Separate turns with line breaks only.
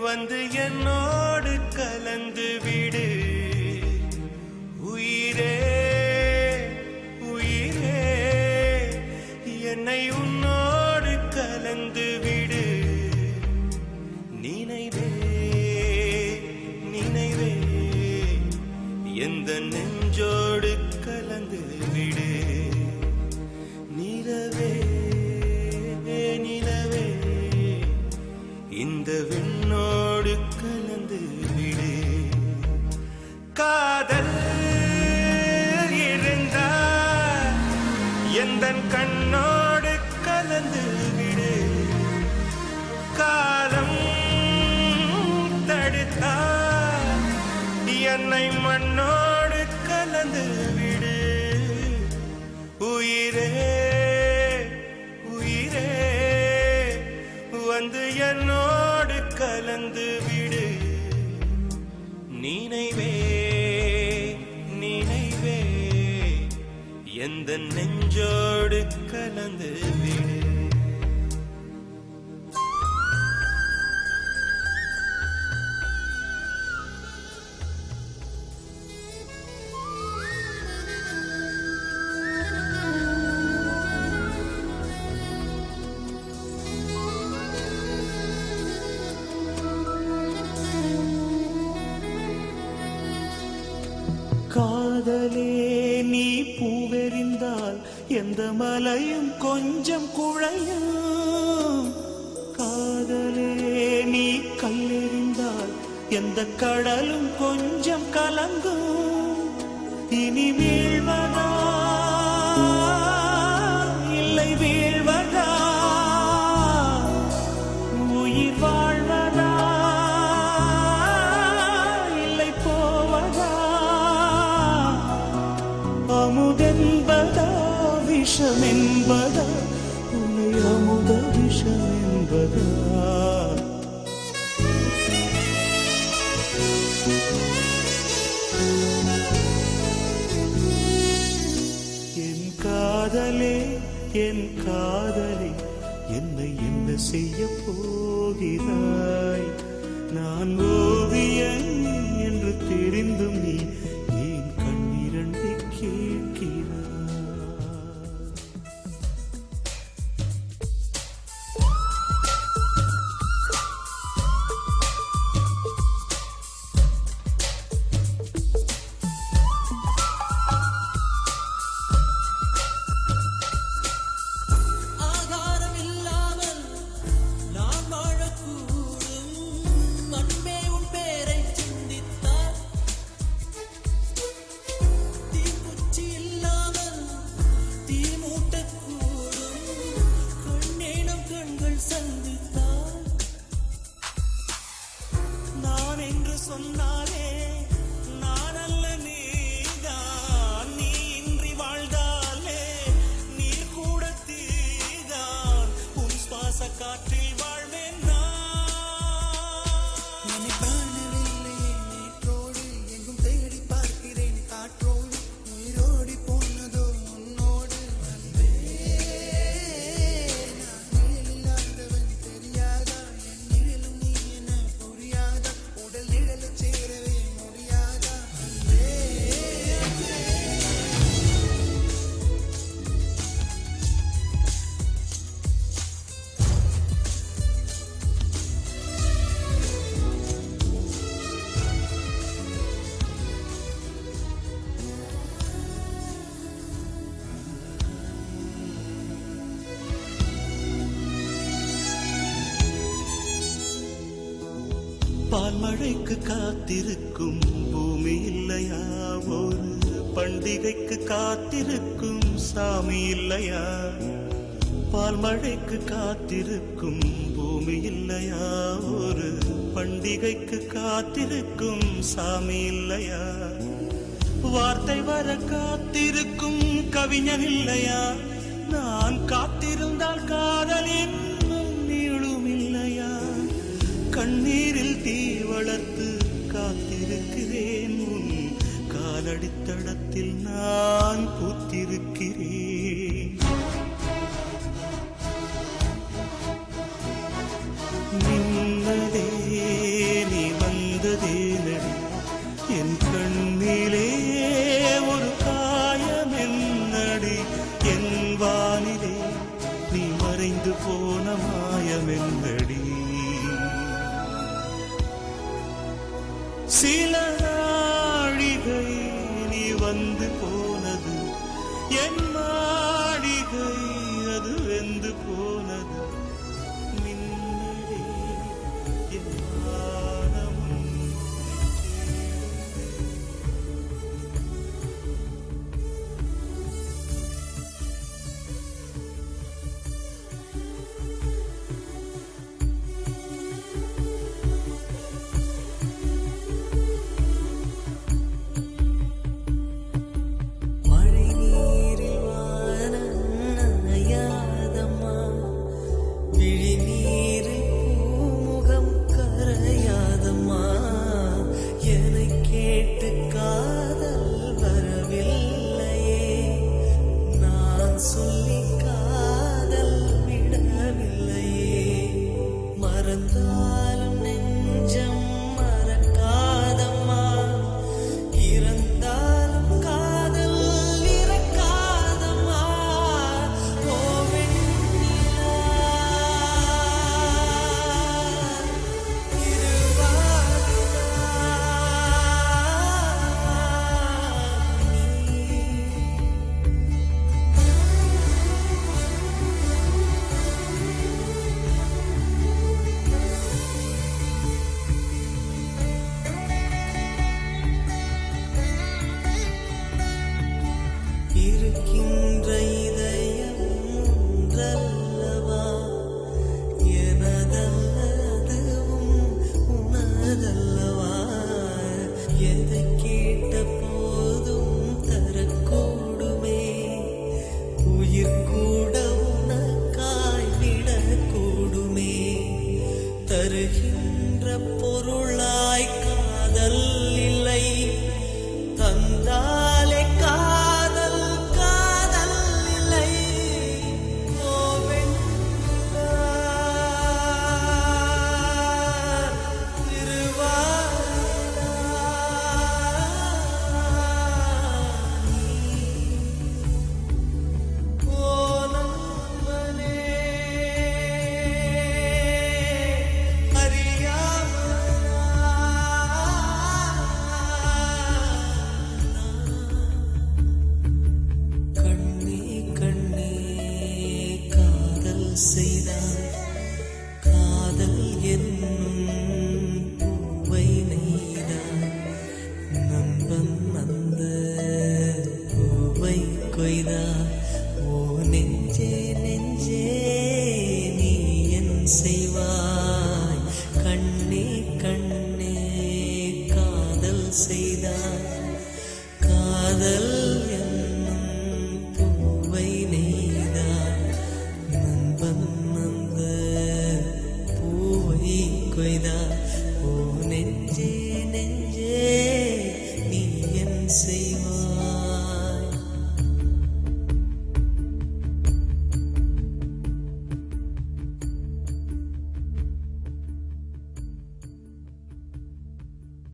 வந்து என்னோடு கலந்து விடு உயிரே உயிரே என்னை உன்னோடு கலந்து விடு நினைவே நினைவே எந்த நெஞ்சோடு கலந்து விடு நிலவே நிலவே இந்த விண்ணோடு கலந்து விடு காதல் இருந்தால் எந்தன் கண்ணோடு கலந்து விடு காலம் தடுத்தால் என்னை மண்ணோடு கலந்து விடு உயிரே உயிரே வந்து என்னோடு கலந்து விடு நினைவே நினைவே எந்த நெஞ்சோடு கலந்து விடு காதலே நீ பூவெறிந்தால் எந்த மலையும் கொஞ்சம் குழையும் காதலே நீ கல்லெறிந்தால் எந்த கடலும் கொஞ்சம் கலங்கும் இனி வீழ்வதா இல்லை வீழ்வதா உயிர் வாழ்வதா இல்லை போவதா அமுதென்பதா விஷமென்பதா உன்னை அமுத விஷமென்பதா என் காதலே என் காதலே என்னை என்ன செய்ய போகிறாய் நான் ஓவியன் என்று தெரிந்தும் நீ ஏன் கண்ணிரண்டை கேட்கிறாய் சொன்னாலே நான் அல்ல நீதான் நீ இன்றி வாழ்ந்தாலே நீர் கூட தீதான் உன் சுவாச காற்றில் வாழ்வேன் நான் காணவில்லையே நேற்றோடு எங்கும் தேடி பார்க்கிறேன் காற்றோடு உயிரோடி போனதோ உன்னோடு வந்தே நான் இல்லாதவன் தெரியாதா என் நிழலும் நீ என புரியாதா உடல் நிழல் சேரவே முடியாதா பால்மழைக்கு காத்திருக்கும் பூமி இல்லையா ஒரு பண்டிகைக்கு காத்திருக்கும் சாமி இல்லையா பால்மழைக்கு காத்திருக்கும் பூமி இல்லையா ஒரு பண்டிகைக்கு காத்திருக்கும் சாமி இல்லையா வார்த்தை வர காத்திருக்கும் கவிஞன் இல்லையா? நான் காத்திருந்தால் காதல் இன்னும் நீளும் இல்லையா? கண்ணீரில் தீ வளர்த்து காத்திருக்கிறேன், உன் காலடித்தடத்தில் நான் பூத்திருக்கிறேன். நின்னதே நீ வந்ததே நடி, என் கண்ணிலே ஒரு காயம் என்னடி? என் வானிலே நீ மறைந்து போன மாயம் என்னடி? சில நாழிகை நீ வந்து போனது, என் மாளிகை அது வெந்து போனது. மின்னலே என் வானமும் இருக்கின்ற இதயம் ஒன்றல்லவா, எனதல்லதுவும் உனதல்லவா? எதை கேட்ட போதும் தரக்கூடுமே, உயிர் கூட உனக்காய் விடக்கூடுமே. தருகின்ற பொருளாய் காதல் இல்லை, தந்தாலே காதல் காதல் இல்லை. ஓ வெண்ணிலா திருவாரூரா, ஓ நண்பனே செய்தான்